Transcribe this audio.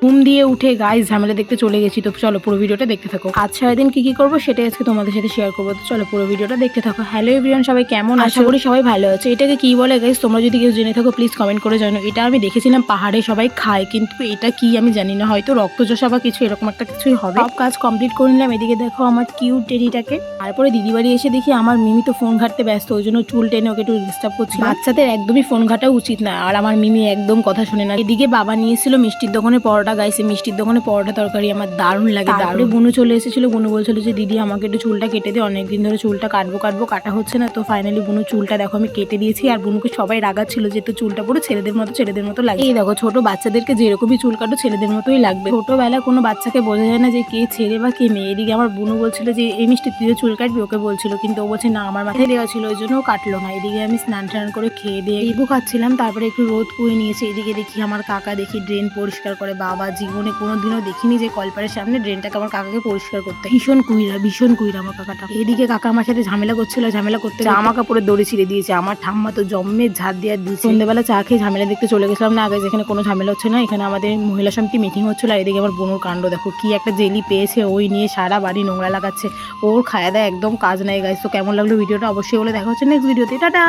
ঘুম দিয়ে উঠে গাইস ঝামেলা দেখতে চলে গেছি। তো চলো পুরো ভিডিওটা দেখতে থাকো। আজ সারাদিন কি করবো সেটাই আজকে তোমাদের সাথে শেয়ার করবো। তো চলো পুরো ভিডিওটা দেখতে থাকো। হ্যালো এভরিওয়ান, সবাই কেমন আছো? আশা করি সবাই ভালো আছে। এটাকে কি বলে গাইস, তোমরা যদি কেউ জেনে থাকো প্লিজ কমেন্ট করে জানো। এটা আমি দেখেছিলাম পাহাড়ে সবাই খায়, কিন্তু এটা কি আমি জানি না, হয়তো রক্তচোষা বা কিছু এরকম একটা কিছুই হবে। সব কাজ কমপ্লিট করে নিলাম। এদিকে দেখো আমার কিউট টেডিটাকে। তারপরে দিদি বাড়ি এসে দেখি আমার মিমি তো ফোন ঘাটতে ব্যস্ত, ওই জন্য চুল টেনে ওকে একটু ডিস্টার্ব করছি। বাচ্চাদের একদমই ফোন ঘাটা উচিত না, আর আমার মিমি একদম কথা শুনে না। এদিকে বাবা নিয়েছিল মিষ্টির দোকানে পরোটা। গাইছে মিষ্টির দোকানে পরোটা তরকারি আমার দারুণ লাগে। তারপরে বুনু চলে এসেছিল। বুনু বলছিল যে দিদি আমাকে একটু চুলটা কেটে দে, অনেকদিন ধরে চুলটা কাটবো কাটা হচ্ছে না। তো ফাইনালি বুনু চুলটা দেখো আমি কেটে দিয়েছি। আর বুনুকে সবাই রাগাচ্ছিল যে তো চুলটা পুরো ছেলেদের মতো লাগে। এই দেখো ছোট বাচ্চাদেরকে যেরকমই চুল কাটো ছেলেদের মতোই লাগবে। ছোটবেলা কোনো বাচ্চাকে বোঝা যায় না যে কে ছেলে বা কে মেয়ে। এদিকে আমার বুনু বলছিল যে এই মিষ্টি তুই চুল কাটবি, ওকে বলছিল, কিন্তু ও বলছে না আমার মাথায় দেওয়া ছিল ওই জন্য ও কাটলো না। এদিকে আমি স্নান টান করে খেয়ে দিয়ে লেবু খাচ্ছিলাম, তারপরে একটু রোদ পুয়ে নিয়েছি। এদিকে দেখি আমার কাকা দেখি ড্রেন পরিষ্কার করে। বাবা জীবনে কোনোদিনও দেখিনি যে কলপারের সামনে ড্রেনটাকে আমার কাকাকে পরিষ্কার করতে। ভীষণ কুইরা আমার কাকাটা। এদিকে কাকা আমার সাথে ঝামেলা করতে জামা কাপড়ের দড়ি ছিঁড়ে দিয়েছে। আমার ঠাম্মা তো জম্মের ঝাড় দিয়ে দিয়েছে। সন্ধ্যেবেলা চা খেয়ে ঝামেলা দেখতে চলে গেছিলাম না আগে, যেখানে কোনো ঝামেলা হচ্ছে না। এখানে আমাদের মহিলা সমিতি মিটিং হচ্ছিল। আর এদিকে আমার বোনুর কাণ্ড দেখো, কি একটা জেলি পেয়েছে, ওই নিয়ে সারা বাড়ি নোংরা লাগাচ্ছে। ওর খাওয়া দাওয়া একদম কাজ নাই গাইস। তো কেমন লাগলো ভিডিওটা অবশ্যই বলে, দেখা হচ্ছে নেক্সট ভিডিওতে। টাটা।